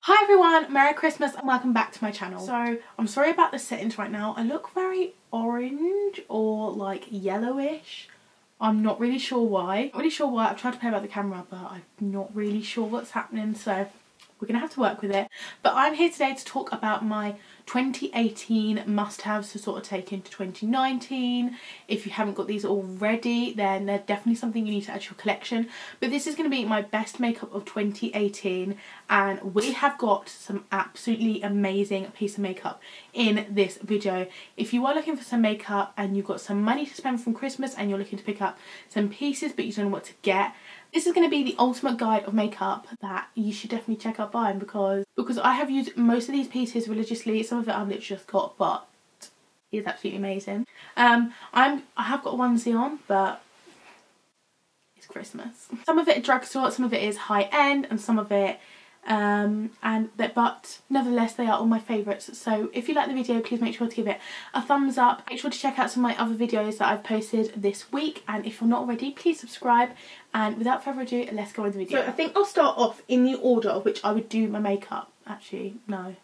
Hi everyone, Merry Christmas and welcome back to my channel. So I'm sorry about the settings right now. I look very orange or like yellowish. I'm not really sure why. I've tried to play about the camera but I'm not really sure what's happening, so we're gonna have to work with it. But I'm here today to talk about my 2018 must-haves to sort of take into 2019. If you haven't got these already, then they're definitely something you need to add to your collection. But this is going to be my best makeup of 2018, and we have got some absolutely amazing piece of makeup in this video. If you are looking for some makeup and you've got some money to spend from Christmas and you're looking to pick up some pieces but you don't know what to get, this is going to be the ultimate guide of makeup that you should definitely check out buying, because I have used most of these pieces religiously. Some of it I've literally just got, but it's absolutely amazing. I have got a onesie on, but it's Christmas. Some of it is drugstore, some of it is high end, and some of it but nevertheless they are all my favourites. So if you like the video, please make sure to give it a thumbs up. Make sure to check out some of my other videos that I've posted this week, and if you're not already, please subscribe. And without further ado, let's go into the video. So I think I'll start off in the order of which I would do my makeup. Actually, no,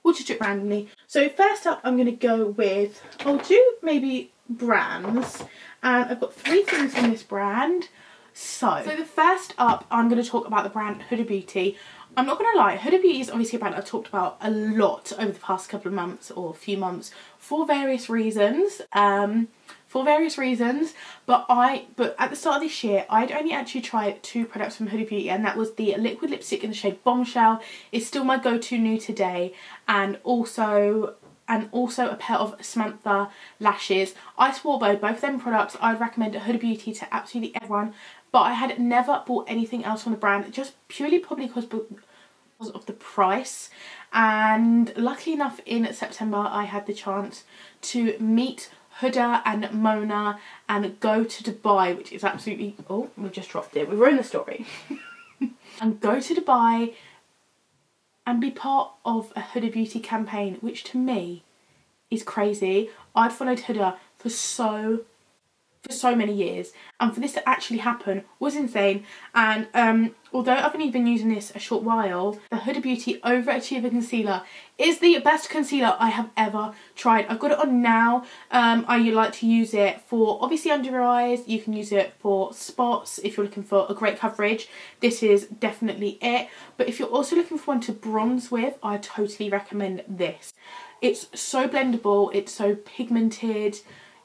we'll just do it randomly. So first up, I'm going to go with, I'll do maybe brands, and I've got 3 things from this brand. So the first up, I'm going to talk about the brand Huda Beauty. I'm not going to lie, Huda Beauty is obviously a brand I've talked about a lot over the past couple of months or few months for various reasons. But at the start of this year, I'd only actually tried 2 products from Huda Beauty, and that was the liquid lipstick in the shade Bombshell. It's still my go-to new today, and also a pair of Samantha lashes. I swore by both of them products. I'd recommend Huda Beauty to absolutely everyone, but I had never bought anything else from the brand, just purely probably because of the price. And luckily enough, in September I had the chance to meet Huda and Mona and go to Dubai, which is absolutely, oh, we just dropped it, we ruined the story. And go to Dubai and be part of a Huda Beauty campaign, which to me is crazy. I'd followed Huda for so many years, and for this to actually happen was insane. And although I've only been using this a short while, the Huda Beauty Overachiever Concealer is the best concealer I have ever tried. I've got it on now. I like to use it for obviously under your eyes. You can use it for spots if you're looking for a great coverage. This is definitely it. But if you're also looking for one to bronze with, I totally recommend this. It's so blendable, it's so pigmented.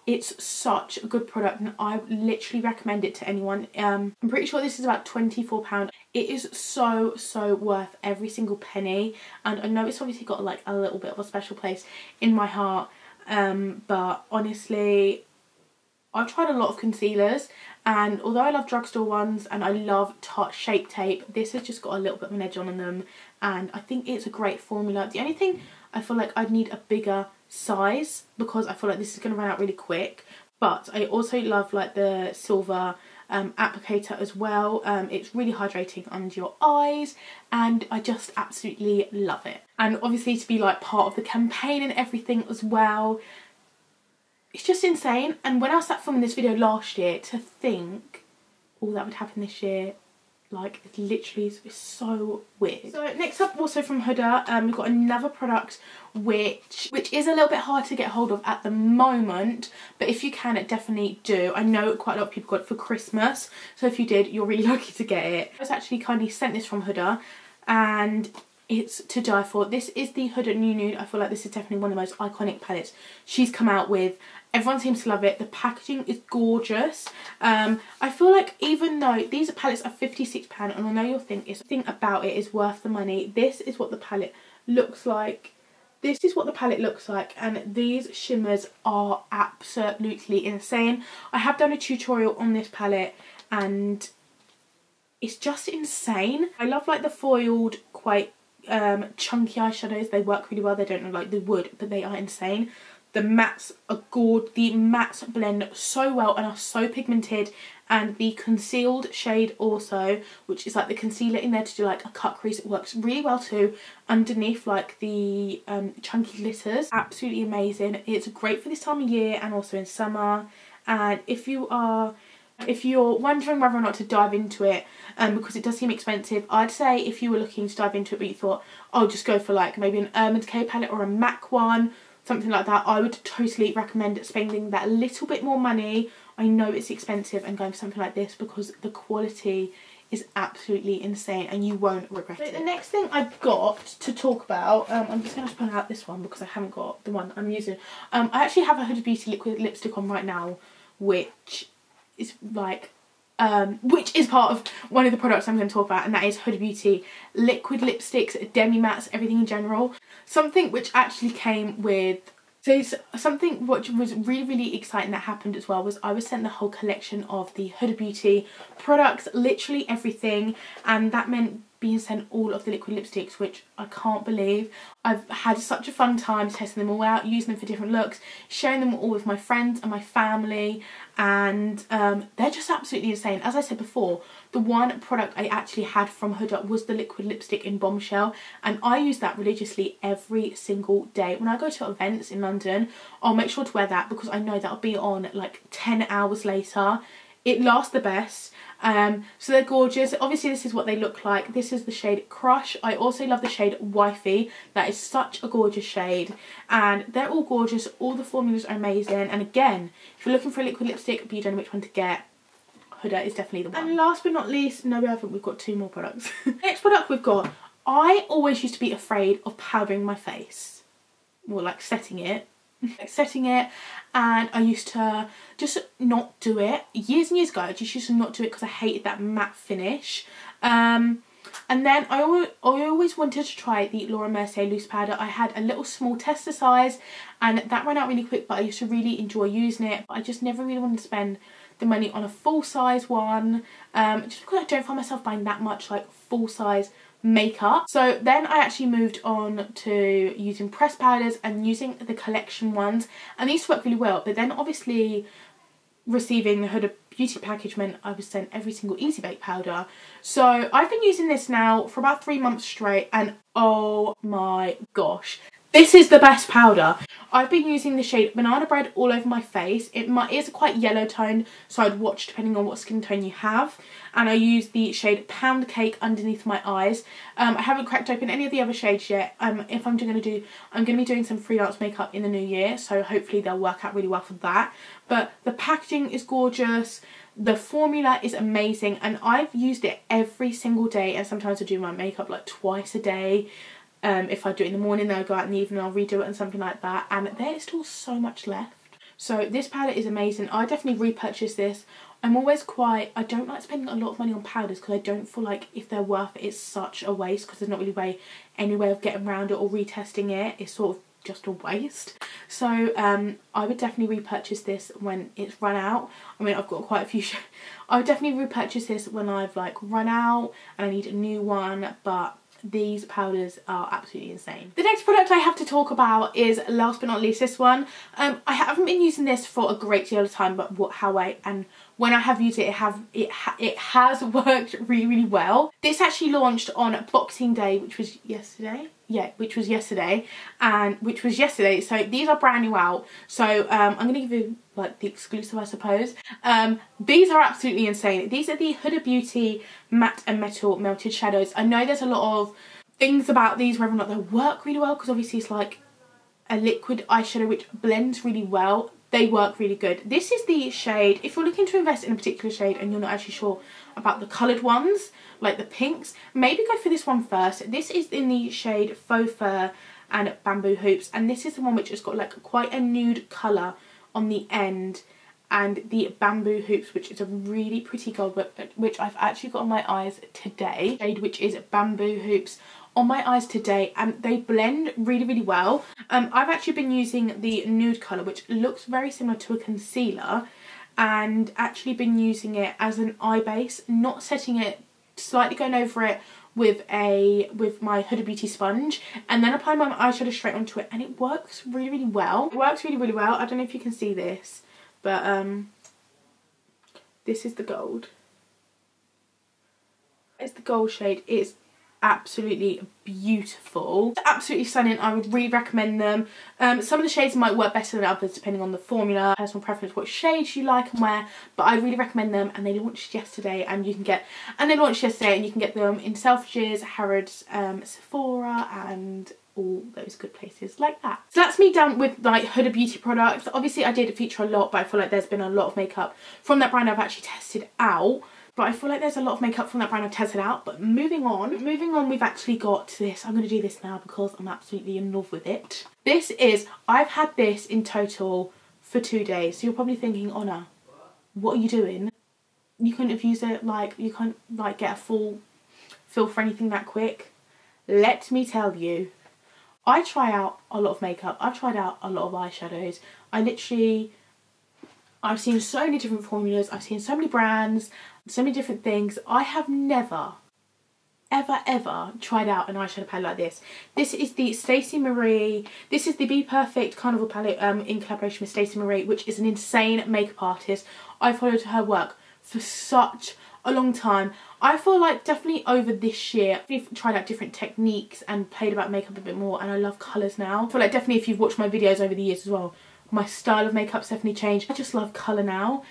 It's such a good product, and I literally recommend it to anyone. I'm pretty sure this is about £24. It is so worth every single penny, and I know it's obviously got like a little bit of a special place in my heart, but honestly, I've tried a lot of concealers, and although I love drugstore ones and I love Tarte Shape Tape, this has just got a little bit of an edge on them, and I think it's a great formula. The only thing I feel like I'd need a bigger size, because I feel like this is going to run out really quick. But I also love like the silver applicator as well. It's really hydrating under your eyes, and I just absolutely love it. And obviously to be like part of the campaign and everything as well, it's just insane. And when I was filming this video last year, to think all that would happen this year, like, it literally is so weird. So next up, also from Huda, we've got another product which is a little bit hard to get hold of at the moment, but if you can, it definitely do. I know quite a lot of people got it for Christmas, so if you did, you're really lucky to get it. I was actually kindly sent this from Huda, and it's to die for. This is the Huda New Nude. I feel like this is definitely one of the most iconic palettes she's come out with. Everyone seems to love it. The packaging is gorgeous. I feel like even though these palettes are £56, and I know you'll think something about it is worth the money, this is what the palette looks like. This is what the palette looks like, and these shimmers are absolutely insane. I have done a tutorial on this palette, and it's just insane. I love like the foiled, quite chunky eyeshadows. They work really well. They don't look like they would, but they are insane. The mattes are gorgeous. The mattes blend so well and are so pigmented, and the concealed shade also, which is like the concealer in there to do like a cut crease, it works really well too underneath like the chunky glitters. Absolutely amazing. It's great for this time of year and also in summer. And if you are If you're wondering whether or not to dive into it, because it does seem expensive, I'd say if you were looking to dive into it but you thought, oh, just go for like maybe an Urban Decay palette or a MAC one, something like that, I would totally recommend spending that little bit more money. I know it's expensive, and going for something like this because the quality is absolutely insane and you won't regret it. The next thing I've got to talk about, I'm just going to pull out this one because I haven't got the one I'm using. I actually have a Huda Beauty liquid lipstick on right now, which is like, which is part of one of the products I'm going to talk about, and that is Huda Beauty liquid lipsticks, demi mattes, everything in general. Something which actually came with, so something which was really exciting that happened as well was I was sent the whole collection of the Huda Beauty products, literally everything, and that meant being sent all of the liquid lipsticks, which I can't believe. I've had such a fun time testing them all out, using them for different looks, sharing them all with my friends and my family, and they're just absolutely insane. As I said before, the one product I actually had from Huda was the liquid lipstick in Bombshell, and I use that religiously every single day. When I go to events in London, I'll make sure to wear that because I know that'll be on like 10 hours later. It lasts the best. So they're gorgeous. Obviously this is what they look like. This is the shade Crush. I also love the shade Wifey. That is such a gorgeous shade, and they're all gorgeous. All the formulas are amazing, and again, if you're looking for a liquid lipstick but you don't know which one to get, Huda is definitely the one. And last but not least, no we haven't, we've got two more products. Next product we've got, I always used to be afraid of powdering my face, or like setting it, and I used to just not do it. Years and years ago I just used to not do it because I hated that matte finish. And then I always wanted to try the Laura Mercier loose powder. I had a little small tester size and that ran out really quick, but I used to really enjoy using it. But I just never really wanted to spend the money on a full size one, just because I don't find myself buying that much like full size makeup. So then I actually moved on to using pressed powders and using the collection ones, and these work really well. But then obviously receiving the Huda Beauty package meant I was sent every single Easy Bake powder. So I've been using this now for about 3 months straight, and oh my gosh, this is the best powder. I've been using the shade Banana Bread all over my face. It is quite yellow toned, so I'd watch depending on what skin tone you have. And I use the shade Pound Cake underneath my eyes. I haven't cracked open any of the other shades yet. If I'm going to be doing some freelance makeup in the new year, so hopefully they'll work out really well for that. But the packaging is gorgeous. The formula is amazing, and I've used it every single day, and sometimes I do my makeup like twice a day. If I do it in the morning, then I'll go out in the evening, I'll redo it and something like that, and there's still so much left. So this palette is amazing. I definitely repurchase this. I don't like spending a lot of money on powders because I don't feel like if they're worth it, it's such a waste because there's not really any way of getting around it or retesting it. It's sort of just a waste. So I would definitely repurchase this when it's run out. I mean, I've got quite a few. I would definitely repurchase this when I've like run out and I need a new one, but these powders are absolutely insane. The next product I have to talk about is, last but not least, this one. I haven't been using this for a great deal of time, but when I have used it, it has worked really well. This actually launched on Boxing Day, which was yesterday. Yeah, which was yesterday. So these are brand new out. So I'm going to give you like the exclusive, I suppose. These are absolutely insane. These are the Huda Beauty Matte and Metal Melted Shadows. I know there's a lot of things about these, whether or not they work really well, because obviously it's like a liquid eyeshadow which blends really well. They work really good. This is the shade, if you're looking to invest in a particular shade and you're not actually sure about the coloured ones, like the pinks, maybe go for this one first. This is in the shade Faux Fur and Bamboo Hoops, and this is the one which has got like quite a nude colour on the end, and the Bamboo Hoops, which is a really pretty gold, which I've actually got on my eyes today. Shade which is Bamboo Hoops on my eyes today, and they blend really well. I've actually been using the nude colour, which looks very similar to a concealer, and actually been using it as an eye base, not setting it, slightly going over it with my Huda Beauty sponge, and then applying my eyeshadow straight onto it, and it works really well. It works really well. I don't know if you can see this, but this is the gold. It's the gold shade. It's absolutely beautiful. Absolutely stunning. I would really recommend them. Some of the shades might work better than others depending on the formula, personal preference, what shades you like and wear, but I really recommend them. And they launched yesterday, and you can get them in Selfridges, Harrods, Sephora, and all those good places like that. So that's me done with like Huda Beauty products. Obviously I did feature a lot, but I feel like there's been a lot of makeup from that brand I've actually tested out. But I feel like there's a lot of makeup from that brand I've tested out. But moving on, we've actually got this. I'm going to do this now because I'm absolutely in love with it. I've had this in total for 2 days. So you're probably thinking, Honor, what are you doing? You couldn't have used it, like, you can't like get a full feel for anything that quick. Let me tell you, I try out a lot of makeup. I've tried out a lot of eyeshadows. I've seen so many different formulas. I've seen so many brands, so many different things. I have never, ever tried out an eyeshadow palette like this. This is the Stacey Marie. This is the Be Perfect Carnival palette in collaboration with Stacey Marie, which is an insane makeup artist. I followed her work for such a long time. I feel like definitely over this year we've tried out different techniques and played about makeup a bit more, and I love colours now. I feel like definitely if you've watched my videos over the years as well, my style of makeup's definitely changed. I just love colour now.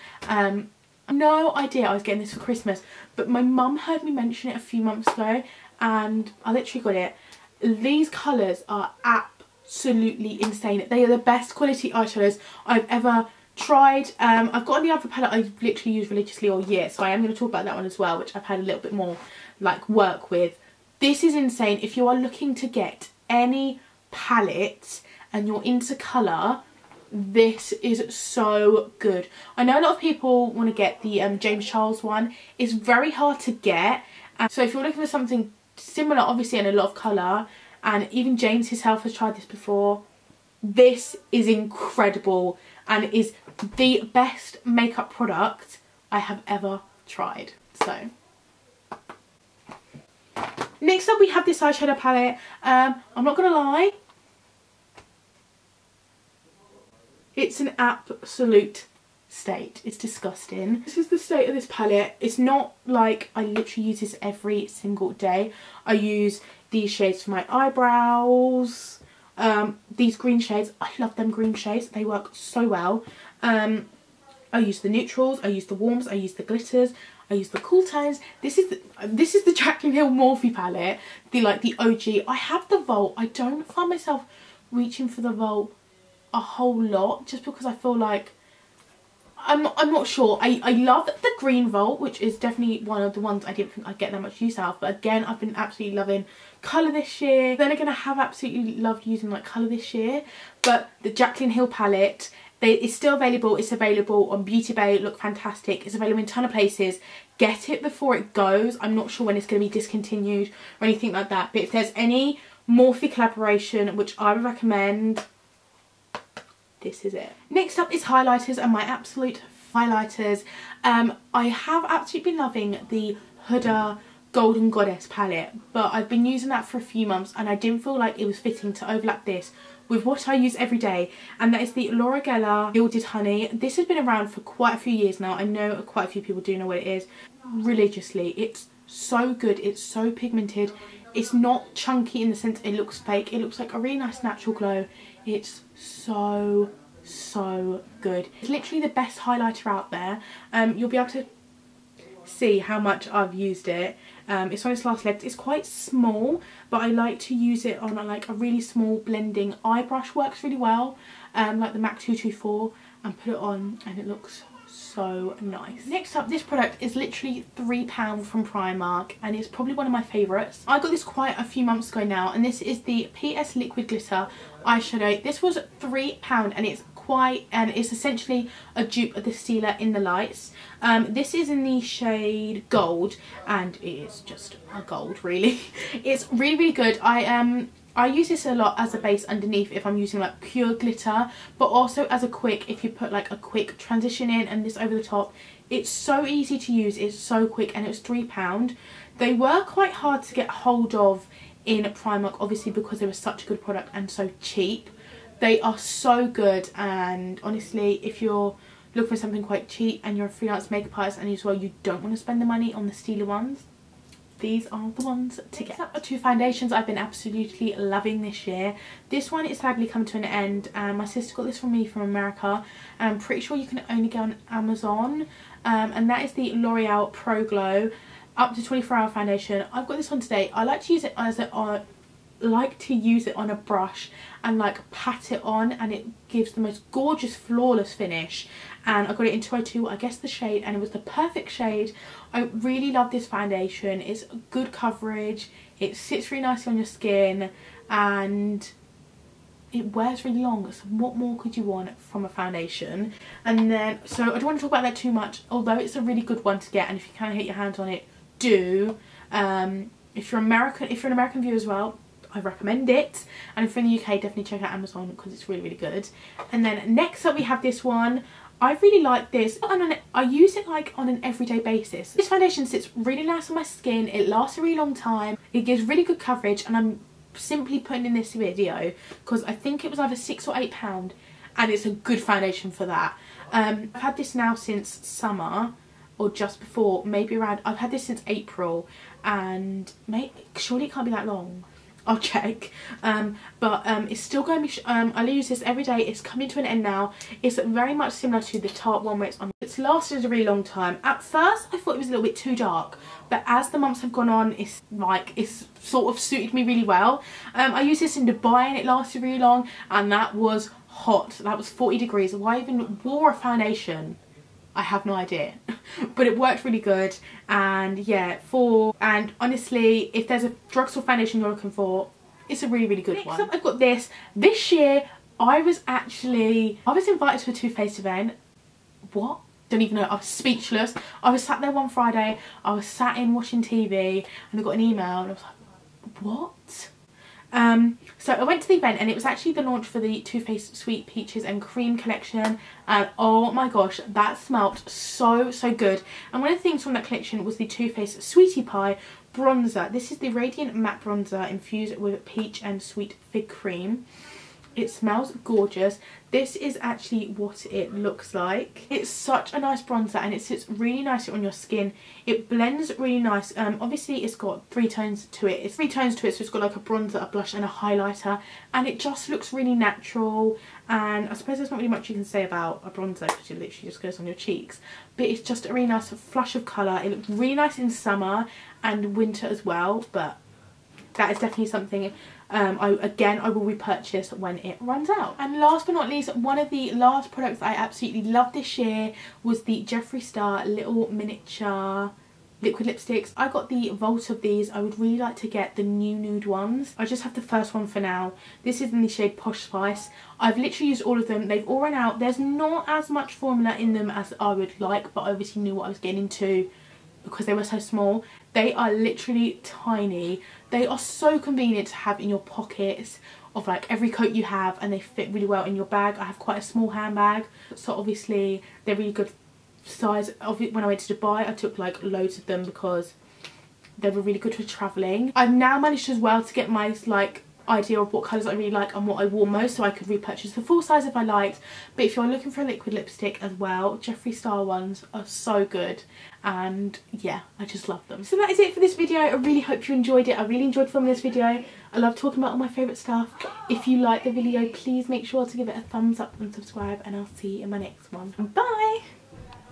No idea I was getting this for Christmas, but my mum heard me mention it a few months ago and I literally got it. These colours are absolutely insane. They are the best quality eyeshadows I've ever tried. I've got the other palette I literally use religiously all year, so I am going to talk about that one as well, which I've had a little bit more like work with. This is insane. If you are looking to get any palette and you're into colour, this is so good. I know a lot of people want to get the James Charles one. It's very hard to get, and so if you're looking for something similar, obviously, and a lot of colour, and even James himself has tried this before, this is incredible and is the best makeup product I have ever tried. So next up we have this eyeshadow palette. I'm not gonna lie, it's an absolute state. It's disgusting. This is the state of this palette. It's not like I literally use this every single day. I use these shades for my eyebrows. These green shades, I love them green shades. They work so well. I use the neutrals, I use the warms, I use the glitters, I use the cool tones. This is the Jaclyn Hill Morphe palette, the OG. I have the Vault. I don't find myself reaching for the Vault a whole lot, just because I feel like I'm not sure. I love the green Vault, which is definitely one of the ones I didn't think I'd get that much use out of, but again I've been absolutely loving colour this year. Then again, I have absolutely loved using like colour this year, but the Jaclyn Hill palette, it's still available. It's available on Beauty Bay. Look fantastic. It's available in a ton of places. Get it before it goes. I'm not sure when it's going to be discontinued or anything like that, but if there's any Morphe collaboration, which I would recommend, this is it. Next up is highlighters, and my absolute highlighters. I have absolutely been loving the Huda Golden Goddess palette, but I've been using that for a few months and I didn't feel like it was fitting to overlap this with what I use every day, and that is the Laura Geller Gilded Honey. This has been around for quite a few years now. I know quite a few people do know what it is religiously. It's so good. It's so pigmented. It's not chunky in the sense it looks fake. It looks like a really nice natural glow. It's so good. It's literally the best highlighter out there. You'll be able to see how much I've used it. It's on its last legs. It's quite small, but I like to use it on like a really small blending eye brush. Works really well, like the MAC 224, and put it on and it looks so nice. Next up, this product is literally £3 from Primark, and it's probably one of my favourites. I got this quite a few months ago now, and this is the PS Liquid Glitter eyeshadow. This was £3 and it's essentially a dupe of the Steeler in the Lights. This is in the shade Gold, and it is just a gold, really. It's really good. I use this a lot as a base underneath if I'm using like pure glitter, but also as a quick, if you put like a quick transition in and this over the top. It's so easy to use, it's so quick, and it was £3. They were quite hard to get hold of in Primark, obviously, because they were such a good product and so cheap. They are so good, and honestly, if you're looking for something quite cheap and you're a freelance makeup artist and as well you don't want to spend the money on the Steeler ones, these are the ones to get. Next up are two foundations I've been absolutely loving this year. This one is sadly come to an end, and my sister got this from me from America, and I'm pretty sure you can only go on Amazon, and that is the L'Oreal Pro Glow up to 24-hour foundation. I've got this on today. I like to use it as on a brush and like pat it on, and it gives the most gorgeous flawless finish. And I got it in 202, I guess the shade, and it was the perfect shade. I really love this foundation. It's good coverage, it sits really nicely on your skin, and it wears really long. So what more could you want from a foundation? And then, so I don't want to talk about that too much, although it's a really good one to get, and if you can get your hands on it, do. If you're an American viewer as well, I recommend it, and if you're in the UK, definitely check out Amazon because it's really good. And then next up we have this one. I really like this. I use it like on an everyday basis. This foundation sits really nice on my skin, it lasts a really long time, it gives really good coverage, and I'm simply putting in this video because I think it was either £6 or £8, and it's a good foundation for that. I've had this now since summer, or just before, maybe around, I've had this since April, and surely it can't be that long. I'll check, but it's still going to be, I use this every day. It's coming to an end now. It's very much similar to the Tarte one where it's lasted a really long time. At first I thought it was a little bit too dark, but as the months have gone on, it's sort of suited me really well. I used this in Dubai and it lasted really long, and that was hot. That was 40 degrees. Why I even wore a foundation, I have no idea. But it worked really good, and yeah, and honestly, if there's a drugstore foundation you're looking for, it's a really good one. Next up I've got this. This year I was invited to a Too Faced event. What? Don't even know, I was speechless. I was sat there one Friday, I was sat in watching TV, and I got an email and I was like, what? So I went to the event, and it was actually the launch for the Too Faced Sweet Peaches and Cream collection, and oh my gosh, that smelled so good. And one of the things from that collection was the Too Faced Sweetie Pie bronzer. This is the Radiant Matte Bronzer infused with peach and sweet fig cream. It smells gorgeous. This is actually what it looks like. It's such a nice bronzer, and it sits really nicely on your skin. It blends really nice. Obviously it's got 3 tones to it. It's 3 tones to it, so it's got like a bronzer, a blush and a highlighter, and it just looks really natural. And I suppose there's not really much you can say about a bronzer because it literally just goes on your cheeks, but it's just a really nice flush of colour. It looks really nice in summer and winter as well, but that is definitely something I will repurchase when it runs out. And last but not least, one of the last products I absolutely loved this year was the Jeffree Star little miniature liquid lipsticks. I got the vault of these. I would really like to get the new nude ones. I just have the first one for now. This is in the shade Posh Spice. I've literally used all of them. They've all run out. There's not as much formula in them as I would like, but I obviously knew what I was getting into because they were so small. They are literally tiny. They are so convenient to have in your pockets of like every coat you have, and they fit really well in your bag. I have quite a small handbag, so obviously they're really good size. When I went to Dubai, I took like loads of them because they were really good for travelling. I've now managed as well to get my like idea of what colours I really like and what I wore most, so I could repurchase the full size if I liked. But if you're looking for a liquid lipstick as well, Jeffree Star ones are so good, and yeah, I just love them. So that is it for this video. I really hope you enjoyed it. I really enjoyed filming this video. I love talking about all my favourite stuff. If you like the video, please make sure to give it a thumbs up and subscribe, and I'll see you in my next one. Bye!